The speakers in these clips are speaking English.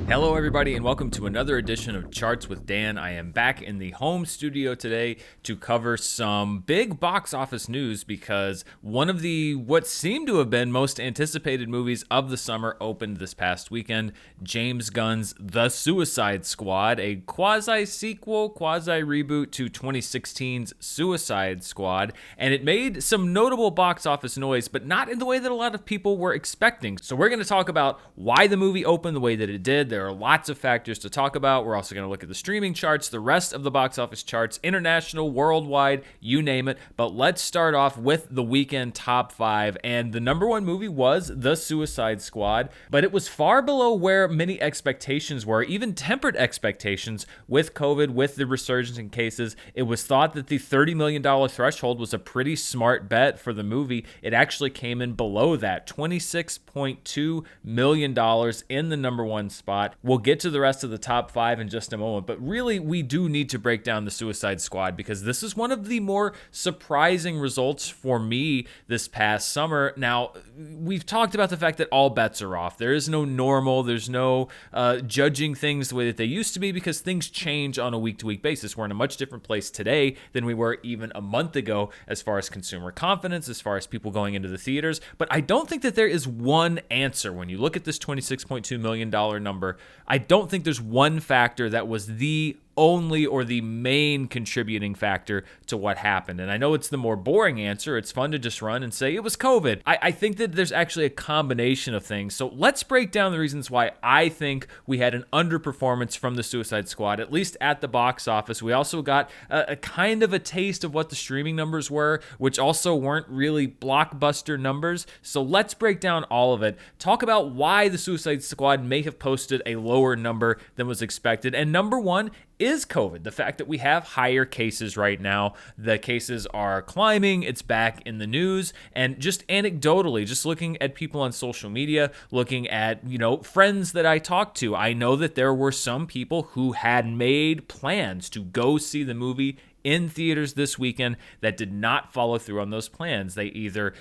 Hello, everybody, and welcome to another edition of Charts with Dan. I am back in the home studio today to cover some big box office news because one of the what seemed to have been most anticipated movies of the summer opened this past weekend. James Gunn's The Suicide Squad, a quasi-sequel, quasi-reboot to 2016's Suicide Squad, and it made some notable box office noise, but not in the way that a lot of people were expecting. So we're going to talk about why the movie opened the way that it did. There are lots of factors to talk about. We're also going to look at the streaming charts, the rest of the box office charts, international, worldwide, you name it. But let's start off with the weekend top 5. And the number one movie was The Suicide Squad, but it was far below where many expectations were, even tempered expectations with COVID, with the resurgence in cases. It was thought that the $30 million threshold was a pretty smart bet for the movie. It actually came in below that, $26.2 million in the number one spot. We'll get to the rest of the top 5 in just a moment, but really we do need to break down The Suicide Squad because this is one of the more surprising results for me this past summer. Now, we've talked about the fact that all bets are off. There is no normal, there's no judging things the way that they used to be because things change on a week-to-week basis. We're in a much different place today than we were even a month ago as far as consumer confidence, as far as people going into the theaters, but I don't think that there is one answer. When you look at this $26.2 million number, I don't think there's one factor that was the only or the main contributing factor to what happened. And I know it's the more boring answer. It's fun to just run and say it was COVID. I think that there's actually a combination of things. So let's break down the reasons why I think we had an underperformance from the Suicide Squad, at least at the box office. We also got a kind of a taste of what the streaming numbers were, which also weren't really blockbuster numbers. So let's break down all of it. Talk about why the Suicide Squad may have posted a lower number than was expected. And number one is COVID. The fact that we have higher cases right now. The cases are climbing. It's back in the news. And just anecdotally, just looking at people on social media, looking at, friends that I talked to, I know that there were some people who had made plans to go see the movie in theaters this weekend that did not follow through on those plans. They either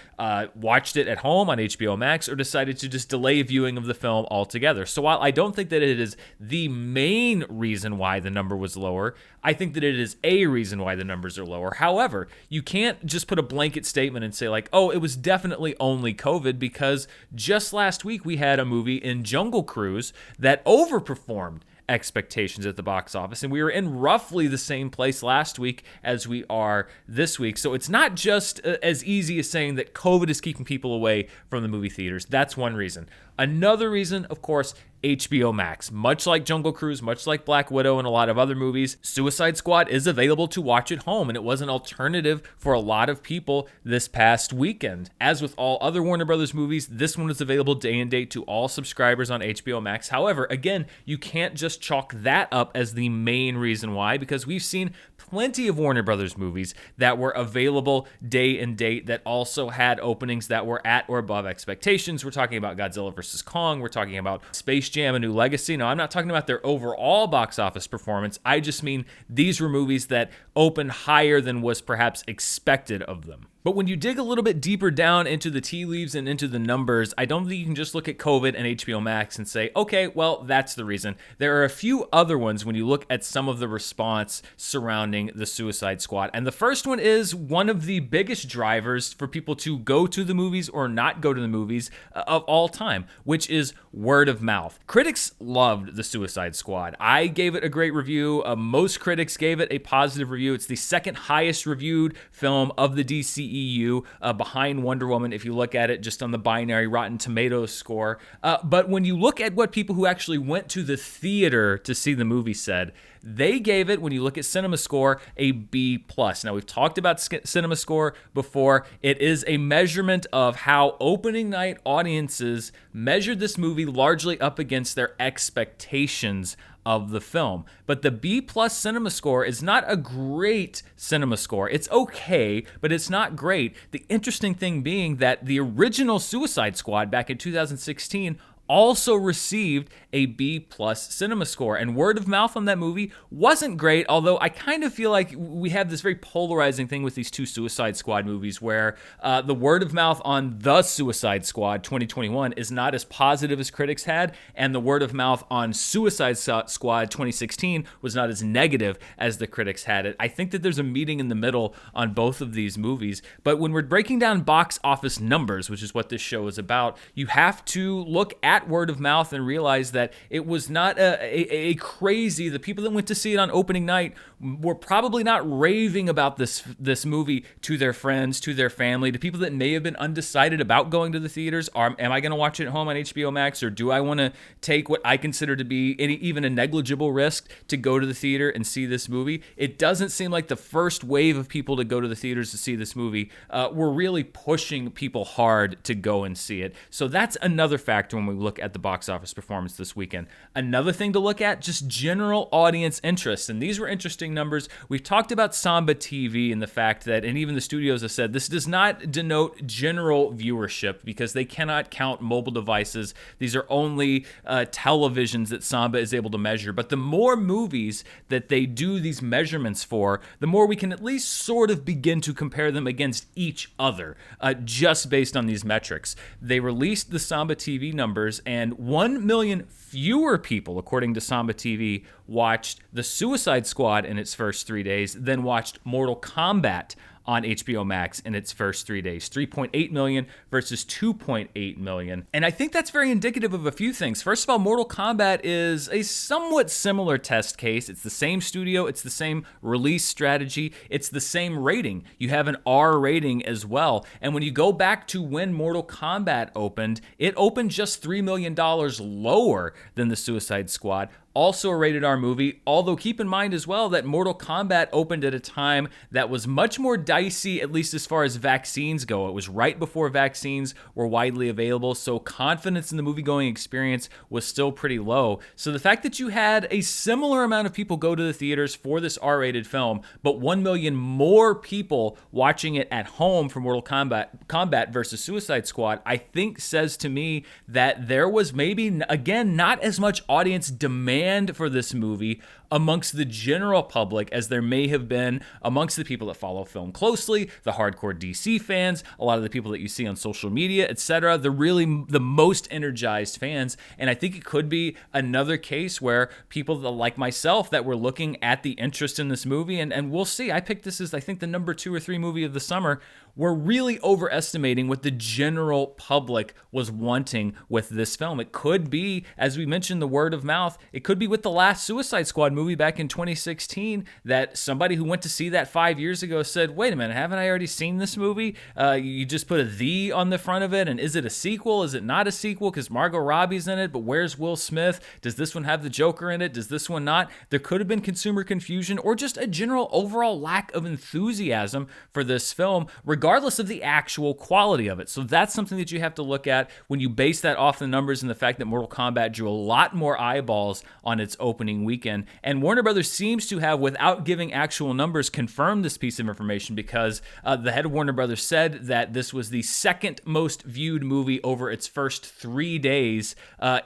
watched it at home on HBO Max or decided to just delay viewing of the film altogether. So while I don't think that it is the main reason why the number was lower, I think that it is a reason why the numbers are lower. However, you can't just put a blanket statement and say like, oh, it was definitely only COVID, because just last week we had a movie in Jungle Cruise that overperformed expectations at the box office, and we were in roughly the same place last week as we are this week. So it's not just as easy as saying that COVID is keeping people away from the movie theaters. That's one reason. Another reason, of course, HBO Max. Much like Jungle Cruise, much like Black Widow and a lot of other movies, Suicide Squad is available to watch at home, and it was an alternative for a lot of people this past weekend. As with all other Warner Brothers movies, this one is available day and date to all subscribers on HBO Max. However, again, you can't just chalk that up as the main reason why, because we've seen plenty of Warner Brothers movies that were available day and date that also had openings that were at or above expectations. We're talking about Godzilla vs. Kong. We're talking about Space Jam: A New Legacy. Now, I'm not talking about their overall box office performance. I just mean these were movies that opened higher than was perhaps expected of them. But when you dig a little bit deeper down into the tea leaves and into the numbers, I don't think you can just look at COVID and HBO Max and say, okay, well, that's the reason. There are a few other ones when you look at some of the response surrounding the Suicide Squad. And the first one is one of the biggest drivers for people to go to the movies or not go to the movies of all time, which is word of mouth. Critics loved the Suicide Squad. I gave it a great review. Most critics gave it a positive review. It's the second highest reviewed film of the DCEU, behind Wonder Woman if you look at it just on the binary Rotten Tomatoes score. But when you look at what people who actually went to the theater to see the movie said, they gave it, when you look at CinemaScore, a B+. Now, we've talked about CinemaScore before. It is a measurement of how opening night audiences measured this movie largely up against their expectations of the film. But the B+ CinemaScore is not a great CinemaScore. It's okay, but it's not great. The interesting thing being that the original Suicide Squad back in 2016 also received a B plus cinema score. And word of mouth on that movie wasn't great, although I kind of feel like we have this very polarizing thing with these two Suicide Squad movies where the word of mouth on The Suicide Squad 2021 is not as positive as critics had, and the word of mouth on Suicide Squad 2016 was not as negative as the critics had it. I think that there's a meeting in the middle on both of these movies, but when we're breaking down box office numbers, which is what this show is about, you have to look at word of mouth and realize that it was not a crazy, the people that went to see it on opening night were probably not raving about this movie to their friends, to their family, to people that may have been undecided about going to the theaters. Am I going to watch it at home on HBO Max, or do I want to take what I consider to be even a negligible risk to go to the theater and see this movie? It doesn't seem like the first wave of people to go to the theaters to see this movie were really pushing people hard to go and see it. So that's another factor when we look at the box office performance this weekend. Another thing to look at, just general audience interest. And these were interesting numbers. We've talked about Samba TV and the fact that, and even the studios have said, this does not denote general viewership because they cannot count mobile devices. These are only televisions that Samba is able to measure. But the more movies that they do these measurements for, the more we can at least sort of begin to compare them against each other, just based on these metrics. They released the Samba TV numbers, and 1 million fewer people, according to Samba TV, watched The Suicide Squad in its first 3 days than watched Mortal Kombat on HBO Max in its first 3 days. 3.8 million versus 2.8 million. And I think that's very indicative of a few things. First of all, Mortal Kombat is a somewhat similar test case. It's the same studio, it's the same release strategy, it's the same rating. You have an R rating as well. And when you go back to when Mortal Kombat opened, it opened just $3 million lower than the Suicide Squad. Also a rated R movie, although keep in mind as well that Mortal Kombat opened at a time that was much more dicey, at least as far as vaccines go. It was right before vaccines were widely available, so confidence in the movie-going experience was still pretty low. So the fact that you had a similar amount of people go to the theaters for this R-rated film, but 1 million more people watching it at home for Mortal Kombat versus Suicide Squad, I think says to me that there was maybe, again, not as much audience demand for this movie amongst the general public as there may have been amongst the people that follow film closely, the hardcore DC fans, a lot of the people that you see on social media, etc., the most energized fans. And I think it could be another case where people that, like myself, that were looking at the interest in this movie, and we'll see, I picked this as I think the number 2 or 3 movie of the summer, we're really overestimating what the general public was wanting with this film. It could be, as we mentioned, the word of mouth. It could be with the last Suicide Squad movie back in 2016 that somebody who went to see that 5 years ago said, wait a minute, haven't I already seen this movie? You just put a "the" on the front of it, and is it a sequel? Is it not a sequel? Because Margot Robbie's in it, but where's Will Smith? Does this one have the Joker in it? Does this one not? There could have been consumer confusion or just a general overall lack of enthusiasm for this film, regardless of the actual quality of it. So that's something that you have to look at when you base that off the numbers and the fact that Mortal Kombat drew a lot more eyeballs on its opening weekend. And Warner Brothers seems to have, without giving actual numbers, confirmed this piece of information because the head of Warner Brothers said that this was the second most viewed movie over its first 3 days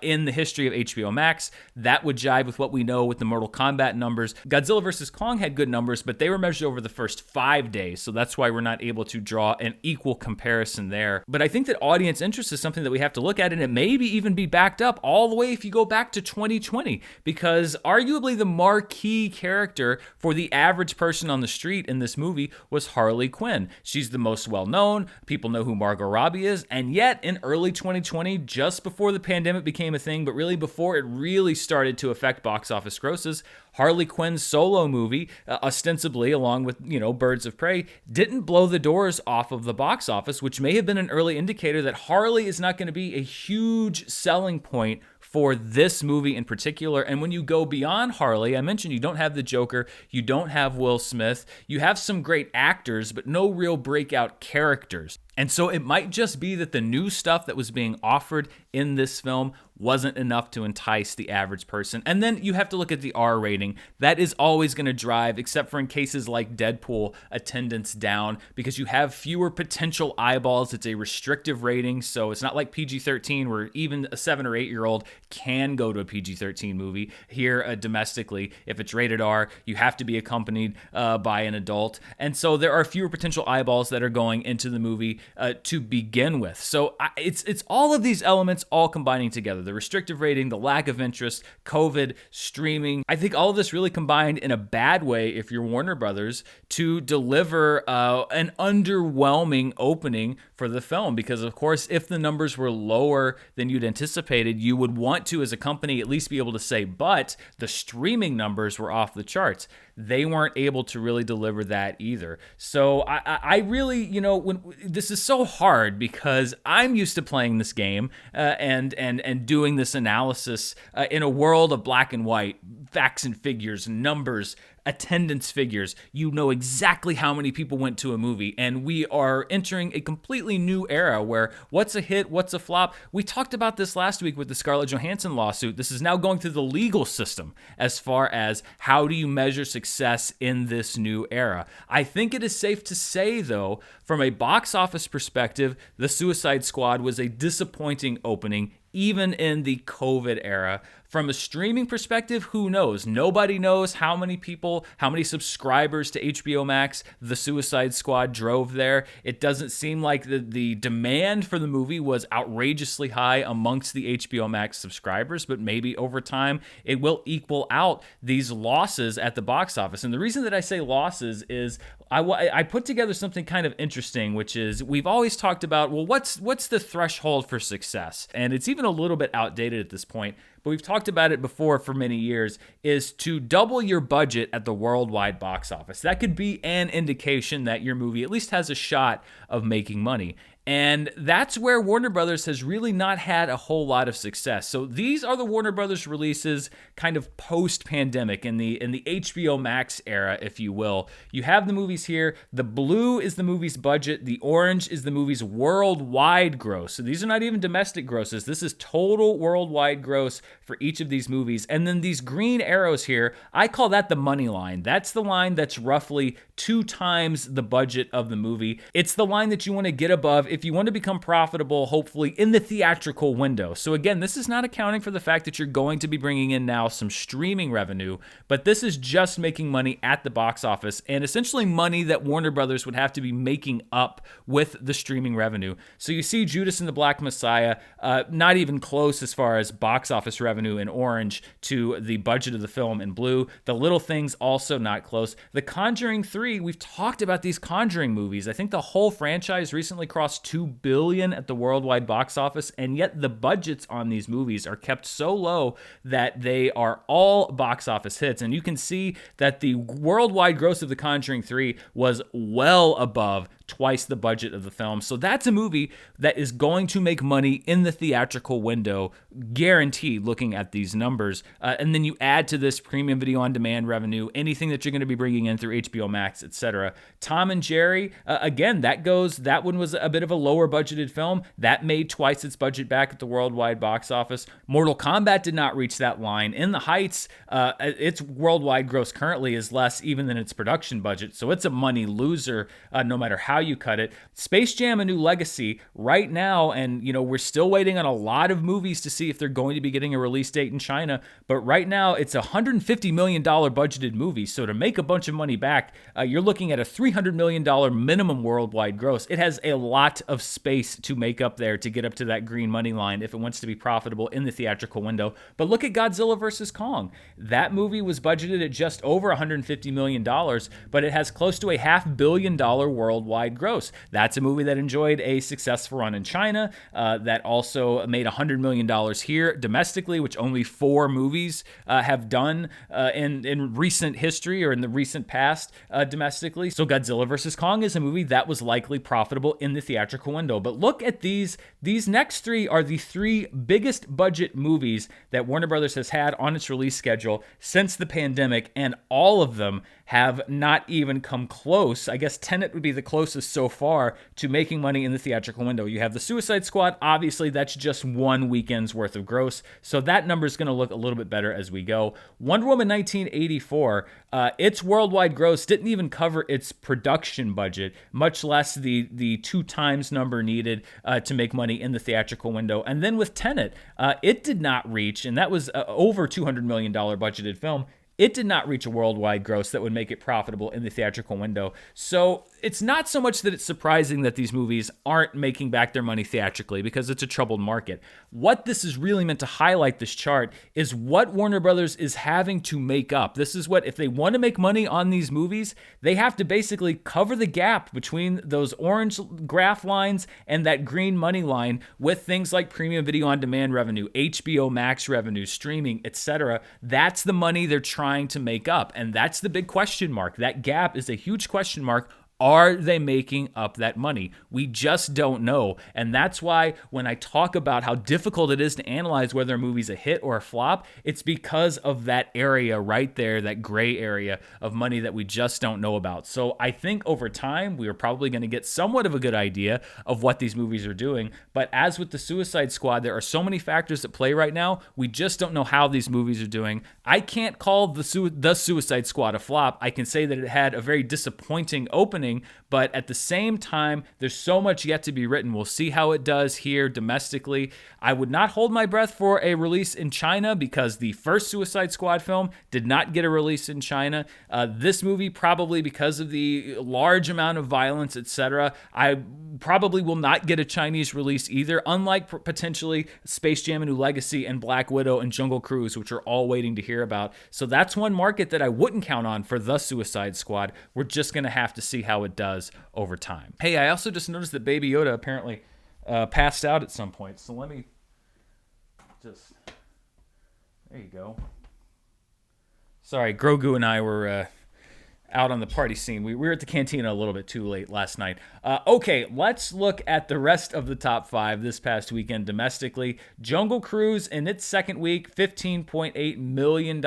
in the history of HBO Max. That would jive with what we know with the Mortal Kombat numbers. Godzilla vs. Kong had good numbers, but they were measured over the first 5 days, so that's why we're not able to draw an equal comparison there. But I think that audience interest is something that we have to look at, and it maybe even be backed up all the way if you go back to 2020, because arguably the marquee character for the average person on the street in this movie was Harley Quinn. She's the most well-known, people know who Margot Robbie is, and yet in early 2020, just before the pandemic became a thing, but really before it really started to affect box office grosses, Harley Quinn's solo movie, ostensibly along with, Birds of Prey, didn't blow the doors off of the box office, which may have been an early indicator that Harley is not going to be a huge selling point for this movie in particular. And when you go beyond Harley, I mentioned you don't have the Joker, you don't have Will Smith, you have some great actors, but no real breakout characters. And so it might just be that the new stuff that was being offered in this film wasn't enough to entice the average person. And then you have to look at the R rating. That is always going to drive, except for in cases like Deadpool, attendance down because you have fewer potential eyeballs. It's a restrictive rating, so it's not like PG-13 where even a 7 or 8-year-old can go to a PG-13 movie. Here, domestically, if it's rated R, you have to be accompanied by an adult. And so there are fewer potential eyeballs that are going into the movie to begin with. So it's all of these elements all combining together. The restrictive rating, the lack of interest, COVID, streaming. I think all of this really combined in a bad way, if you're Warner Brothers, to deliver an underwhelming opening for the film. Because, of course, if the numbers were lower than you'd anticipated, you would want to, as a company, at least be able to say, but the streaming numbers were off the charts. They weren't able to really deliver that either. So I really, when this is so hard because I'm used to playing this game and doing this analysis in a world of black and white, facts and figures, numbers, attendance figures. You know exactly how many people went to a movie, and we are entering a completely new era where what's a hit, what's a flop. We talked about this last week with the Scarlett Johansson lawsuit. This is now going through the legal system as far as how do you measure success in this new era. I think it is safe to say, though, from a box office perspective, The Suicide Squad was a disappointing opening, even in the COVID era. From a streaming perspective, who knows? Nobody knows how many people, how many subscribers to HBO Max The Suicide Squad drove there. It doesn't seem like the demand for the movie was outrageously high amongst the HBO Max subscribers, but maybe over time it will equal out these losses at the box office. And the reason that I say losses is I put together something kind of interesting, which is we've always talked about, well, what's the threshold for success? And it's even a little bit outdated at this point, but we've talked about it before for many years, is to double your budget at the worldwide box office. That could be an indication that your movie at least has a shot of making money. And that's where Warner Brothers has really not had a whole lot of success. So these are the Warner Brothers releases kind of post-pandemic in the HBO Max era, if you will. You have the movies here. The blue is the movie's budget. The orange is the movie's worldwide gross. So these are not even domestic grosses. This is total worldwide gross for each of these movies. And then these green arrows here, I call that the money line. That's the line that's roughly 2 times the budget of the movie. It's the line that you want to get above if you want to become profitable, hopefully, in the theatrical window. So again, this is not accounting for the fact that you're going to be bringing in now some streaming revenue, but this is just making money at the box office and essentially money that Warner Brothers would have to be making up with the streaming revenue. So you see Judas and the Black Messiah, not even close as far as box office revenue in orange to the budget of the film in blue. The Little Things also not close. The Conjuring 3, we've talked about these Conjuring movies. I think the whole franchise recently crossed $2 billion at the worldwide box office, and yet the budgets on these movies are kept so low that they are all box office hits. And you can see that the worldwide gross of The Conjuring 3 was well above twice the budget of the film. So that's a movie that is going to make money in the theatrical window, guaranteed, looking at these numbers. And then you add to this premium video on demand revenue, anything that you're going to be bringing in through HBO Max, etc. Tom and Jerry, again, that one was a bit of a lower budgeted film. That made twice its budget back at the worldwide box office. Mortal Kombat did not reach that line. In the Heights, its worldwide gross currently is less even than its production budget. So it's a money loser no matter how you cut it. Space Jam: A New Legacy right now, and we're still waiting on a lot of movies to see if they're going to be getting a release date in China, but right now it's a $150 million budgeted movie. So to make a bunch of money back, you're looking at a $300 million minimum worldwide gross. It has a lot of space to make up there to get up to that green money line if it wants to be profitable in the theatrical window. But look at Godzilla vs. Kong. That movie was budgeted at just over $150 million, but it has close to a $500 million worldwide gross. That's a movie that enjoyed a successful run in China, that also made $100 million here domestically, which only 4 movies have done in recent history or in the recent past domestically. So Godzilla vs. Kong is a movie that was likely profitable in the theatrical window. But look at these next 3 are the 3 biggest budget movies that Warner Brothers has had on its release schedule since the pandemic, and all of them have not even come close. I guess Tenet would be the closest so far to making money in the theatrical window. You have The Suicide Squad. Obviously, that's just one weekend's worth of gross, so that number is going to look a little bit better as we go. Wonder Woman 1984, its worldwide gross didn't even cover its production budget, much less the 2 times number needed to make money in the theatrical window. And then with Tenet, it did not reach, and that was over $200 million budgeted film. It did not reach a worldwide gross that would make it profitable in the theatrical window. So it's not so much that it's surprising that these movies aren't making back their money theatrically, because it's a troubled market. What this is really meant to highlight, this chart, is what Warner Brothers is having to make up. This is what, if they want to make money on these movies, they have to basically cover the gap between those orange graph lines and that green money line with things like premium video on demand revenue, HBO Max revenue, streaming, etc. That's the money they're trying to make up, and that's the big question mark. That gap is a huge question mark. Are they making up that money? We just don't know. And that's why when I talk about how difficult it is to analyze whether a movie's a hit or a flop, it's because of that area right there, that gray area of money that we just don't know about. So I think over time, we are probably going to get somewhat of a good idea of what these movies are doing. But as with the Suicide Squad, there are so many factors at play right now. We just don't know how these movies are doing. I can't call the Suicide Squad a flop. I can say that it had a very disappointing opening, but at the same time, there's so much yet to be written. We'll see how it does here domestically. I would not hold my breath for a release in China, because the first Suicide Squad film did not get a release in China. This movie, probably because of the large amount of violence, etc., I probably will not get a Chinese release either, unlike potentially Space Jam: A New Legacy and Black Widow and Jungle Cruise, which are all waiting to hear about. So that's one market that I wouldn't count on for the Suicide Squad. We're just going to have to see how it does over time. Hey, I also just noticed that Baby Yoda apparently passed out at some point. So let me just... There you go. Sorry, Grogu and I were out on the party scene. We were at the cantina a little bit too late last night. Okay, let's look at the rest of the top 5 this past weekend domestically. Jungle Cruise, in its second week, $15.8 million.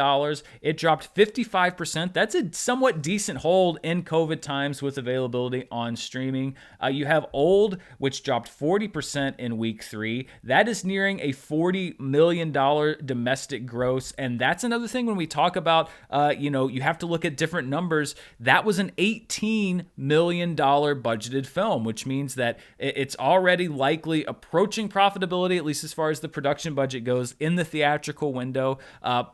It dropped 55%. That's a somewhat decent hold in COVID times with availability on streaming. You have Old, which dropped 40% in week 3. That is nearing a $40 million domestic gross. And that's another thing when we talk about, you have to look at different numbers. That was an $18 million budgeted film, which means that it's already likely approaching profitability, at least as far as the production budget goes, in the theatrical window.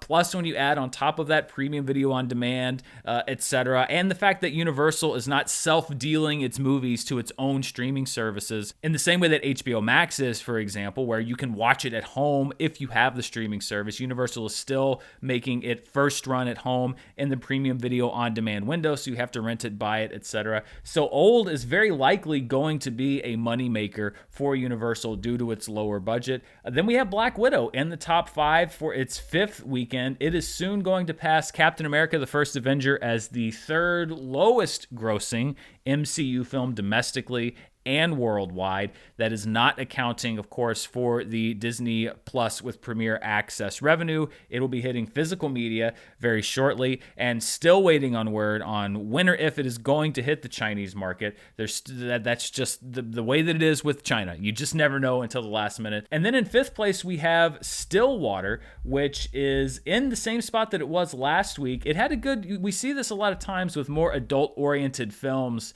Plus, when you add on top of that premium video on demand, etc., and the fact that Universal is not self-dealing its movies to its own streaming services in the same way that HBO Max is, for example, where you can watch it at home if you have the streaming service. Universal is still making it first run at home in the premium video on demand window, so you have to rent it, buy it, etc. So Old is very likely going to be a moneymaker for Universal due to its lower budget. Then we have Black Widow in the top 5 for its 5th weekend. It is soon going to pass Captain America: The First Avenger as the 3rd lowest grossing MCU film domestically and worldwide. That is not accounting, of course, for the Disney Plus with Premier Access revenue. It will be hitting physical media very shortly, and still waiting on word on when or if it is going to hit the Chinese market. That's just the way that it is with China. You just never know until the last minute. And then in 5th place, we have Stillwater, which is in the same spot that it was last week. It had we see this a lot of times with more adult-oriented films,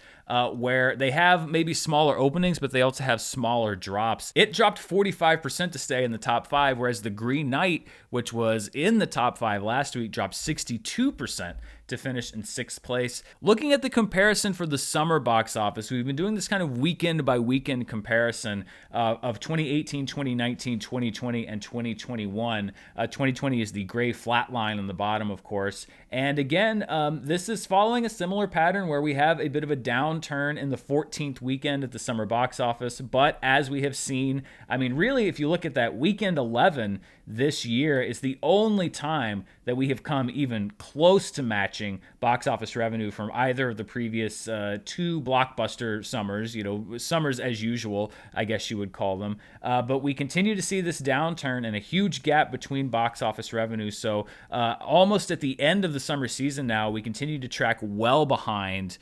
where they have maybe smaller openings, but they also have smaller drops. It dropped 45% to stay in the top 5, whereas The Green Knight, which was in the top 5 last week, dropped 62% to finish in 6th place. Looking at the comparison for the summer box office, we've been doing this kind of weekend by weekend comparison of 2018, 2019, 2020, and 2021. 2020 is the gray flat line on the bottom, of course. And again, this is following a similar pattern where we have a bit of a downturn in the 14th weekend at the summer box office. But as we have seen, I mean, really, if you look at that weekend 11 this year, is the only time that we have come even close to matching matching box office revenue from either of the previous two blockbuster summers, summers as usual, I guess you would call them. But we continue to see this downturn and a huge gap between box office revenue. So almost at the end of the summer season now, we continue to track well behind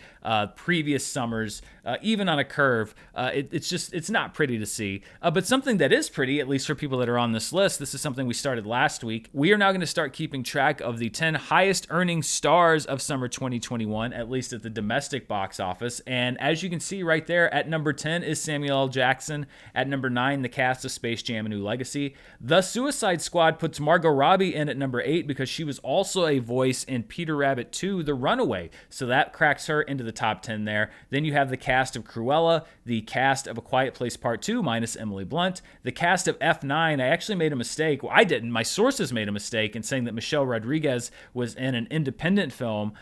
previous summers, even on a curve. It's not pretty to see. But something that is pretty, at least for people that are on this list, this is something we started last week. We are now going to start keeping track of the 10 highest earning stars of summer 2021, at least at the domestic box office. And as you can see right there, at number 10 is Samuel L. Jackson. At number 9, the cast of Space Jam: A New Legacy. The Suicide Squad puts Margot Robbie in at number 8 because she was also a voice in Peter Rabbit 2: The Runaway. So that cracks her into the top 10 there. Then you have the cast of Cruella, the cast of A Quiet Place Part 2 minus Emily Blunt, the cast of F9. I actually made a mistake. Well, I didn't. My sources made a mistake in saying that Michelle Rodriguez was in an independent film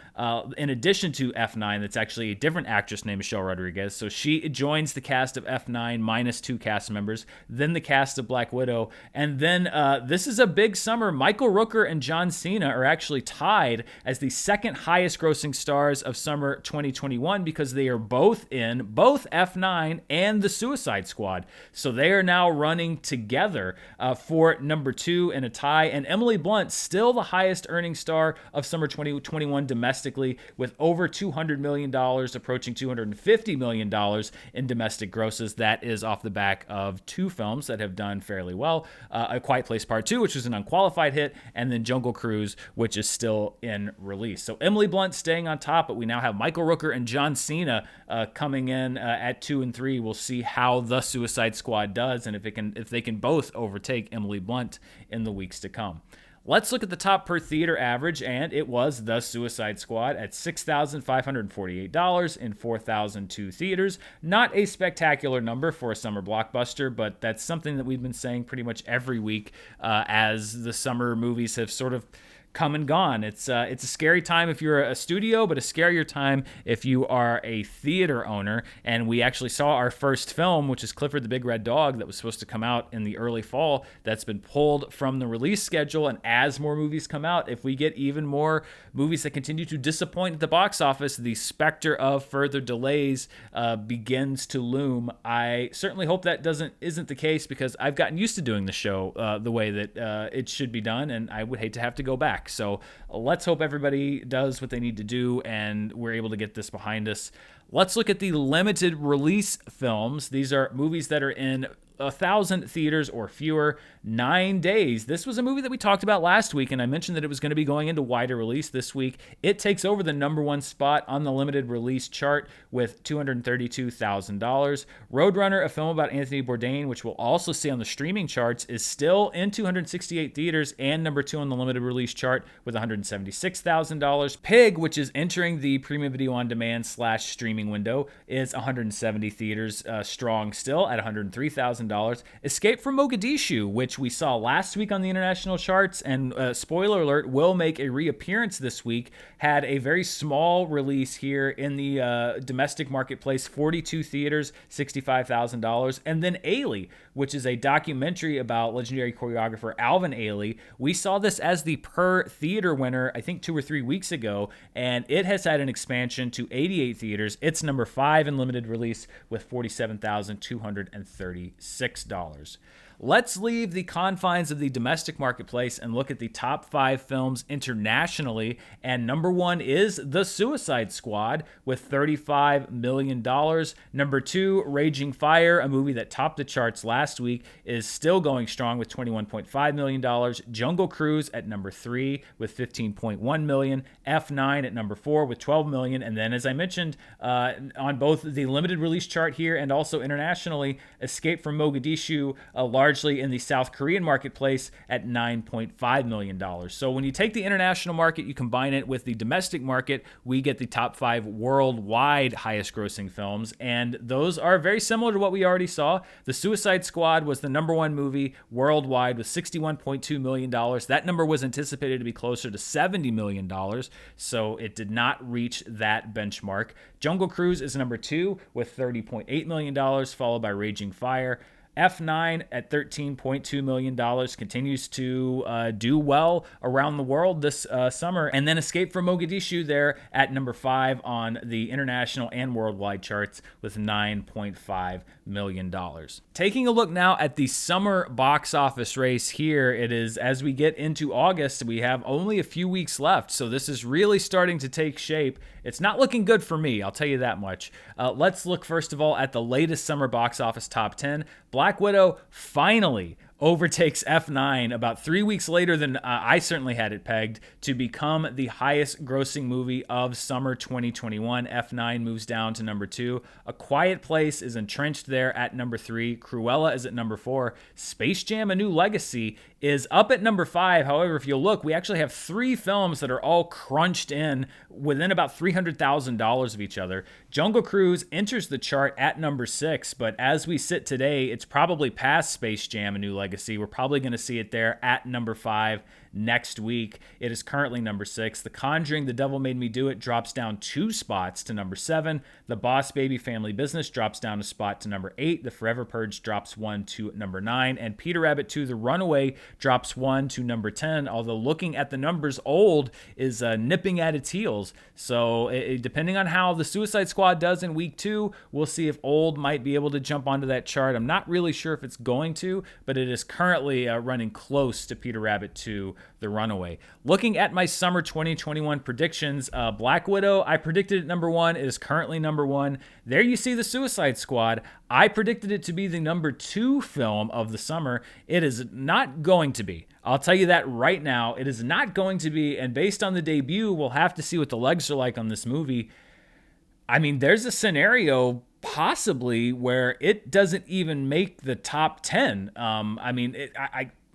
in addition to F9. That's actually a different actress named Michelle Rodriguez. So she joins the cast of F9 minus 2 cast members, then the cast of Black Widow, and then this is a big summer. Michael Rooker and John Cena are actually tied as the second highest grossing stars of summer 2021 because they are both in both F9 and the Suicide Squad. So they are now running together for number 2 in a tie. And Emily Blunt, still the highest earning star of summer 2021 domestically, with over $200 million, approaching $250 million in domestic grosses. That is off the back of 2 films that have done fairly well. A Quiet Place Part 2, which was an unqualified hit, and then Jungle Cruise, which is still in release. So Emily Blunt staying on top, but we now have Michael Rooker and John Cena coming in at 2 and 3. We'll see how the Suicide Squad does and if they can both overtake Emily Blunt in the weeks to come. Let's look at the top per theater average, and it was The Suicide Squad at $6,548 in 4,002 theaters. Not a spectacular number for a summer blockbuster, but that's something that we've been saying pretty much every week as the summer movies have sort of come and gone. It's a scary time if you're a studio, but a scarier time if you are a theater owner. And we actually saw our first film, which is Clifford the Big Red Dog, that was supposed to come out in the early fall. That's been pulled from the release schedule. And as more movies come out, if we get even more movies that continue to disappoint at the box office, the specter of further delays begins to loom. I certainly hope that isn't the case, because I've gotten used to doing the show the way that it should be done, and I would hate to have to go back. So let's hope everybody does what they need to do and we're able to get this behind us. Let's look at the limited release films. These are movies that are in 1,000 theaters or fewer, 9 days. This was a movie that we talked about last week, and I mentioned that it was going to be going into wider release this week. It takes over the number 1 spot on the limited release chart with $232,000. Roadrunner, a film about Anthony Bourdain, which we'll also see on the streaming charts, is still in 268 theaters and number 2 on the limited release chart with $176,000. Pig, which is entering the premium video on demand / streaming window, is 170 theaters strong still at $103,000. Escape from Mogadishu, which we saw last week on the international charts, and spoiler alert, will make a reappearance this week, had a very small release here in the domestic marketplace, 42 theaters, $65,000. And then Ailey, which is a documentary about legendary choreographer Alvin Ailey. We saw this as the per theater winner, I think 2 or 3 weeks ago, and it has had an expansion to 88 theaters. It's number 5 in limited release with $47,236. Let's leave the confines of the domestic marketplace and look at the top 5 films internationally. And number 1 is The Suicide Squad with $35 million. Number 2, Raging Fire, a movie that topped the charts last week, is still going strong with $21.5 million. Jungle Cruise at number 3 with $15.1 million. F9 at number 4 with $12 million. And then, as I mentioned, on both the limited release chart here and also internationally, Escape from Mogadishu, largely in the South Korean marketplace, at $9.5 million. So when you take the international market, you combine it with the domestic market, we get the top 5 worldwide highest grossing films. And those are very similar to what we already saw. The Suicide Squad was the number 1 movie worldwide with $61.2 million. That number was anticipated to be closer to $70 million. So it did not reach that benchmark. Jungle Cruise is number 2 with $30.8 million, followed by Raging Fire. F9 at $13.2 million continues to do well around the world this summer. And then Escape from Mogadishu there at number 5 on the international and worldwide charts with $9.5 million. Taking a look now at the summer box office race here, it is as we get into August, we have only a few weeks left. So this is really starting to take shape. It's not looking good for me, I'll tell you that much. Let's look first of all at the latest summer box office top 10. Black Widow finally overtakes F9 about 3 weeks later than I certainly had it pegged to become the highest grossing movie of summer 2021. F9 moves down to number 2. A Quiet Place is entrenched there at number 3. Cruella is at number 4. Space Jam: A New Legacy is up at number 5. However, if you look, we actually have 3 films that are all crunched in within about $300,000 of each other. Jungle Cruise enters the chart at number 6, but as we sit today, it's probably past Space Jam: A New Legacy. We're probably going to see it there at number 5 next week. It is currently number 6. The Conjuring: The Devil Made Me Do It drops down 2 spots to number 7. The Boss Baby Family Business drops down a spot to number 8. The Forever Purge drops 1 to number 9. And Peter Rabbit 2: The Runaway drops 1 to number 10, although looking at the numbers, Old is nipping at its heels. So depending on how the Suicide Squad does in week 2, we'll see if Old might be able to jump onto that chart. I'm not really sure if it's going to, but it is currently running close to Peter Rabbit 2: The Runaway. Looking at my summer 2021 predictions, Black Widow, I predicted it number 1. It is currently number 1. There you see the Suicide Squad. I predicted it to be the number 2 film of the summer. It is not going to be. I'll tell you that right now. It is not going to be, and based on the debut, we'll have to see what the legs are like on this movie. I mean, there's a scenario possibly where it doesn't even make the top 10.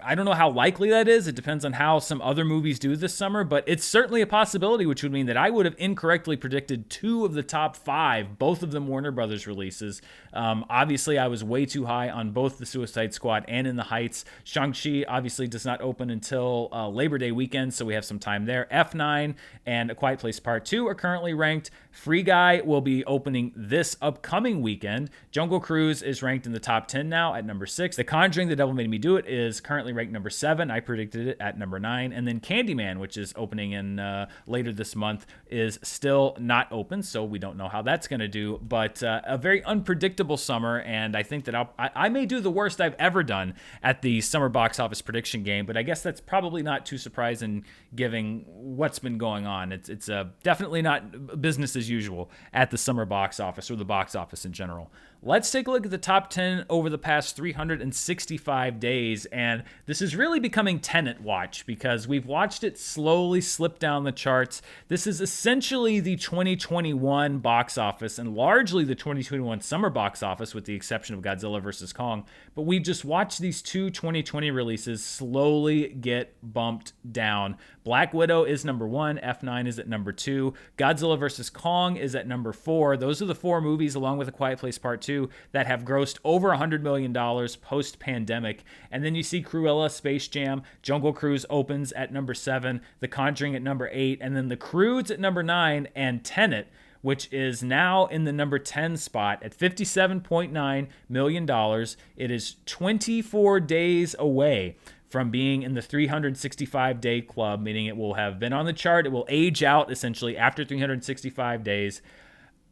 I don't know how likely that is. It depends on how some other movies do this summer, but it's certainly a possibility, which would mean that I would have incorrectly predicted 2 of the top 5, both of them Warner Brothers releases. Obviously, I was way too high on both the Suicide Squad and In the Heights. Shang-Chi obviously does not open until Labor Day weekend, so we have some time there. F9 and A Quiet Place Part 2 are currently ranked. Free Guy will be opening this upcoming weekend. Jungle Cruise is ranked in the top 10 now at number 6. The Conjuring: The Devil Made Me Do It is currently ranked number 7. I predicted it at number 9. And then Candyman, which is opening in later this month, is still not open, so we don't know how that's going to do. But a very unpredictable summer, and I think that I may do the worst I've ever done at the summer box office prediction game, but I guess that's probably not too surprising given what's been going on. It's definitely not business as usual at the summer box office or the box office in general. Let's take a look at the top 10 over the past 365 days, and this is really becoming Tenet watch because we've watched it slowly slip down the charts. This is essentially the 2021 box office and largely the 2021 summer box office with the exception of Godzilla vs. Kong, but we've just watched these 2 2020 releases slowly get bumped down. Black Widow is number 1, F9 is at number 2, Godzilla vs. Kong is at number 4. Those are the 4 movies, along with A Quiet Place Part 2, that have grossed over $100 million post-pandemic. And then you see Cruella, Space Jam, Jungle Cruise opens at number 7, The Conjuring at number 8, and then The Croods at number 9, and Tenet, which is now in the number 10 spot at $57.9 million. It is 24 days away from being in the 365-day club, meaning it will have been on the chart. It will age out essentially after 365 days.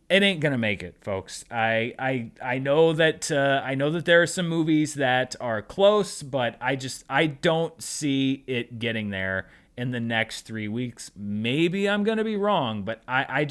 It ain't gonna make it, folks. I know that there are some movies that are close, but I don't see it getting there in the next 3 weeks. Maybe I'm gonna be wrong, but I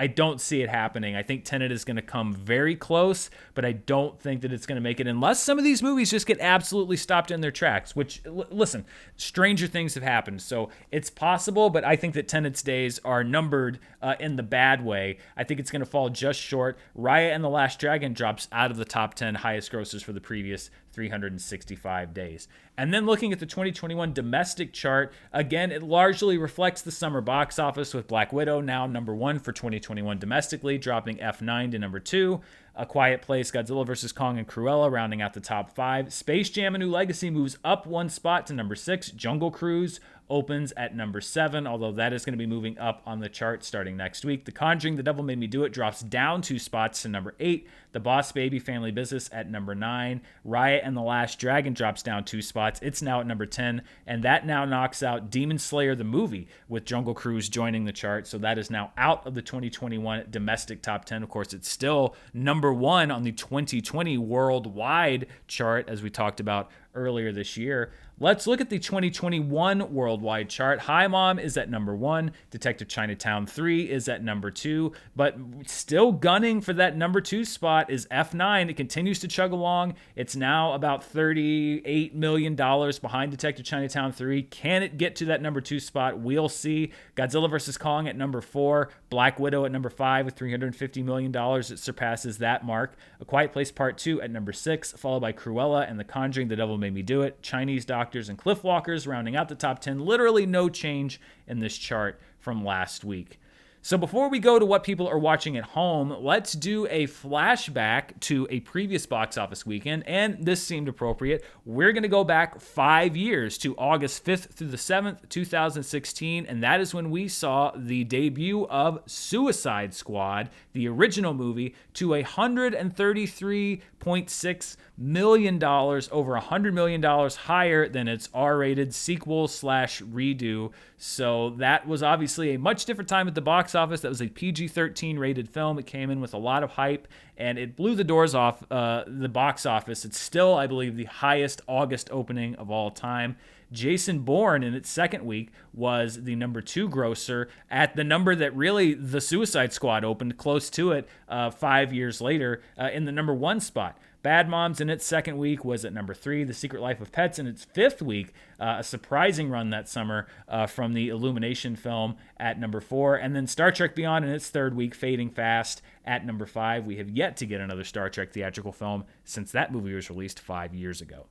don't see it happening. I think Tenet is going to come very close, but I don't think that it's going to make it unless some of these movies just get absolutely stopped in their tracks, which, listen, stranger things have happened. So it's possible, but I think that Tenet's days are numbered in the bad way. I think it's going to fall just short. Raya and the Last Dragon drops out of the top 10 highest grossers for the previous 365 days. And then looking at the 2021 domestic chart, again, it largely reflects the summer box office with Black Widow now number 1 for 2021 domestically, dropping F9 to number 2. A Quiet Place, Godzilla vs. Kong, and Cruella rounding out the top 5. Space Jam: A New Legacy moves up 1 spot to number 6. Jungle Cruise opens at number 7, although that is going to be moving up on the chart starting next week. The Conjuring: The Devil Made Me Do It drops down 2 spots to number 8. The Boss Baby: Family Business at number 9. Riot and the Last Dragon drops down 2 spots. It's now at number 10, and that now knocks out Demon Slayer the movie, with Jungle Cruise joining the chart. So that is now out of the 2021 domestic top 10. Of course, it's still number 1 on the 2020 worldwide chart, as we talked about earlier this year. Let's look at the 2021 worldwide chart. Hi Mom is at number 1. Detective Chinatown 3 is at number 2. But still gunning for that number 2 spot is F9. It continues to chug along. It's now about $38 million behind Detective Chinatown 3. Can it get to that number 2 spot? We'll see. Godzilla vs. Kong at number 4. Black Widow at number 5 with $350 million. It surpasses that mark. A Quiet Place Part 2 at number 6, followed by Cruella and The Conjuring: The Devil Made Me Do It. Chinese Doctors and Cliff Walkers rounding out the top 10. Literally no change in this chart from last week. So before we go to what people are watching at home, let's do a flashback to a previous box office weekend, and this seemed appropriate. We're going to go back 5 years to August 5th through the 7th, 2016, and that is when we saw the debut of Suicide Squad, the original movie, to $133.6 million, over $100 million higher than its R-rated sequel/redo. So that was obviously a much different time at the box office. That was a PG-13 rated film. It came in with a lot of hype, and it blew the doors off the box office. It's still, I believe, the highest August opening of all time. Jason Bourne, in its second week, was the number 2 grosser at the number that really the Suicide Squad opened close to it 5 years later in the number 1 spot. Bad Moms in its second week was at number 3. The Secret Life of Pets in its 5th week, a surprising run that summer from the Illumination film, at number 4. And then Star Trek Beyond in its 3rd week, fading fast at number 5. We have yet to get another Star Trek theatrical film since that movie was released 5 years ago.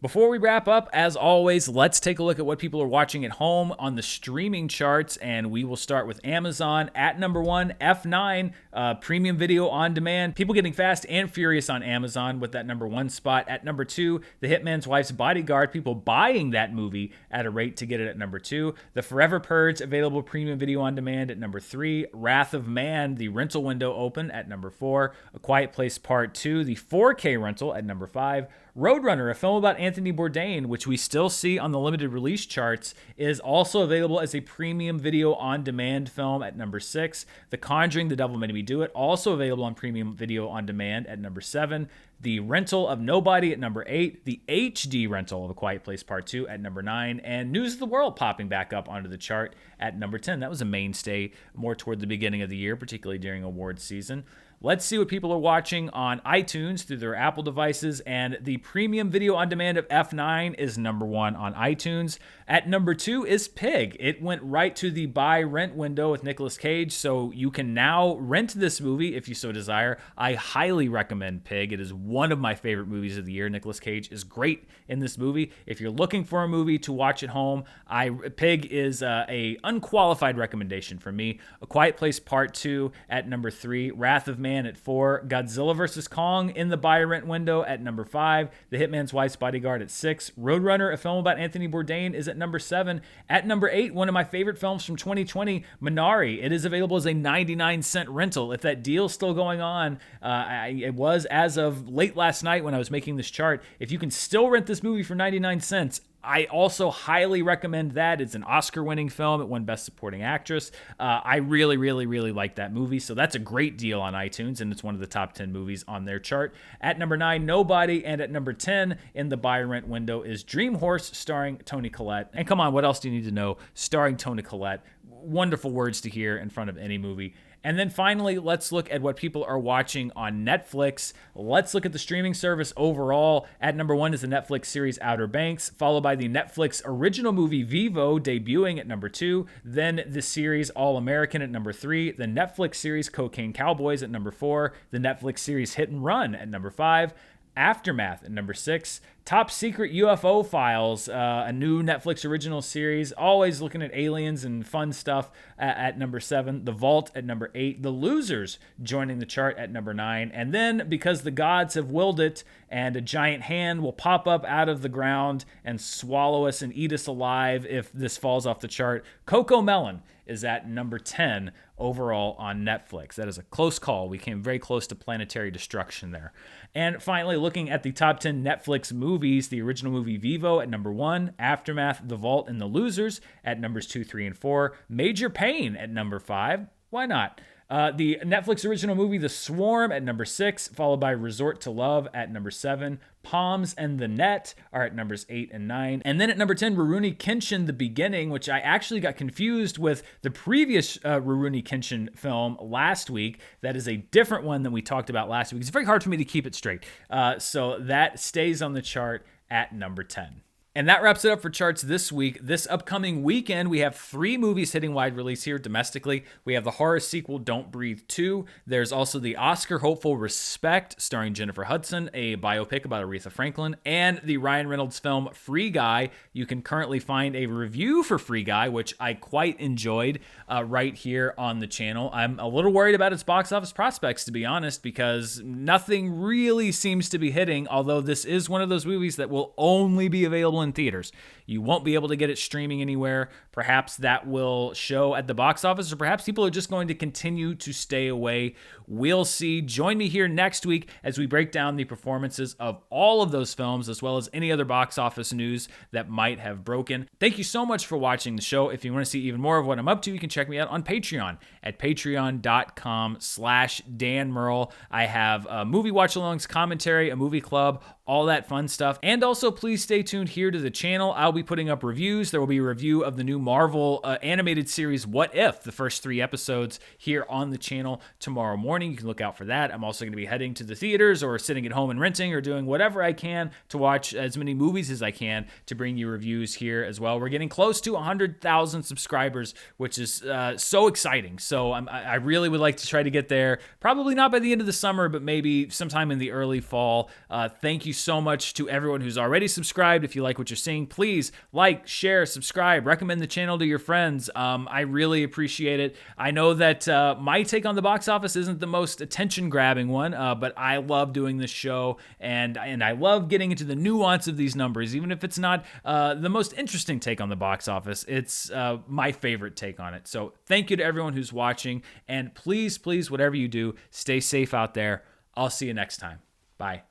Before we wrap up, as always, let's take a look at what people are watching at home on the streaming charts, and we will start with Amazon at number 1, F9, premium video on demand. People getting fast and furious on Amazon with that number 1 spot. At number 2, The Hitman's Wife's Bodyguard, people buying that movie at a rate to get it at number 2. The Forever Purge, available premium video on demand at number 3. Wrath of Man, the rental window open at number 4. A Quiet Place Part 2, the 4K rental at number 5. Roadrunner, a film about Anthony Bourdain, which we still see on the limited release charts, is also available as a premium video on demand film at number 6. The Conjuring: The Devil Made Me Do It, also available on premium video on demand at number 7. The rental of Nobody at number 8. The HD rental of A Quiet Place Part 2 at number 9. And News of the World popping back up onto the chart at number 10. That was a mainstay more toward the beginning of the year, particularly during awards season. Let's see what people are watching on iTunes through their Apple devices, and the premium video on demand of F9 is number 1 on iTunes. At number 2 is Pig. It went right to the buy-rent window with Nicolas Cage, so you can now rent this movie if you so desire. I highly recommend Pig. It is one of my favorite movies of the year. Nicolas Cage is great in this movie. If you're looking for a movie to watch at home, Pig is a unqualified recommendation from me. A Quiet Place Part 2 at number 3. Wrath of Man at 4. Godzilla vs. Kong in the buy-rent window at number 5. The Hitman's Wife's Bodyguard at 6. Roadrunner, a film about Anthony Bourdain, is at number 7. At number 8, one of my favorite films from 2020, Minari. It is available as a 99-cent rental. If that deal's still going on, it was as of late last night when I was making this chart. If you can still rent this movie for 99 cents, I also highly recommend that. It's an Oscar-winning film. It won Best Supporting Actress. I really, really, really like that movie, so that's a great deal on iTunes, and it's one of the top 10 movies on their chart. At number 9, Nobody, and at number 10 in the buy-rent window is Dream Horse, starring Toni Collette. And come on, what else do you need to know? Starring Toni Collette. Wonderful words to hear in front of any movie. And then finally, let's look at what people are watching on Netflix. Let's look at the streaming service overall. At number 1 is the Netflix series Outer Banks, followed by the Netflix original movie Vivo, debuting at number 2. Then the series All American at number 3. The Netflix series Cocaine Cowboys at number 4. The Netflix series Hit and Run at number 5. Aftermath at number 6. Top Secret UFO Files, a new Netflix original series, always looking at aliens and fun stuff, at number 7. The Vault at number 8. The Losers joining the chart at number 9. And then, because the gods have willed it and a giant hand will pop up out of the ground and swallow us and eat us alive if this falls off the chart, Coco Melon is at number 10 overall on Netflix. That is a close call. We came very close to planetary destruction there. And finally, looking at the top 10 Netflix movies, the original movie Vivo at number 1, Aftermath, The Vault, and The Losers at numbers 2, 3, and 4, Major Pain at number 5. Why not? The Netflix original movie The Swarm at number 6, followed by Resort to Love at number 7. Palms and the Net are at numbers 8 and 9. And then at number 10, Rurouni Kenshin, The Beginning, which I actually got confused with the previous Rurouni Kenshin film last week. That is a different one than we talked about last week. It's very hard for me to keep it straight. So that stays on the chart at number 10. And that wraps it up for charts this week. This upcoming weekend, we have 3 movies hitting wide release here domestically. We have the horror sequel Don't Breathe 2. There's also the Oscar hopeful Respect, starring Jennifer Hudson, a biopic about Aretha Franklin, and the Ryan Reynolds film Free Guy. You can currently find a review for Free Guy, which I quite enjoyed, right here on the channel. I'm a little worried about its box office prospects, to be honest, because nothing really seems to be hitting, although this is one of those movies that will only be available in theaters. You won't be able to get it streaming anywhere. Perhaps that will show at the box office, or perhaps people are just going to continue to stay away. We'll see. Join me here next week as we break down the performances of all of those films, as well as any other box office news that might have broken. Thank you so much for watching the show. If you want to see even more of what I'm up to, you can check me out on Patreon at patreon.com/Dan Murrell. I have movie watch-alongs, commentary, a movie club, all that fun stuff. And also, please stay tuned here to the channel. I'll be putting up reviews. There will be a review of the new Marvel animated series What If, the first 3 episodes here on the channel tomorrow morning. You can look out for that. I'm also going to be heading to the theaters or sitting at home and renting or doing whatever I can to watch as many movies as I can to bring you reviews here as well. We're getting close to 100,000 subscribers, which is so exciting. So I really would like to try to get there, probably not by the end of the summer, but maybe sometime in the early fall. Thank you so much to everyone who's already subscribed. If you like what you're seeing, please like, share, subscribe, recommend the channel to your friends. I really appreciate it. I know that my take on the box office isn't the most attention-grabbing one, but I love doing this show, and I love getting into the nuance of these numbers. Even if it's not the most interesting take on the box office, it's my favorite take on it. So thank you to everyone who's watching, and please, whatever you do, stay safe out there. I'll see you next time. Bye.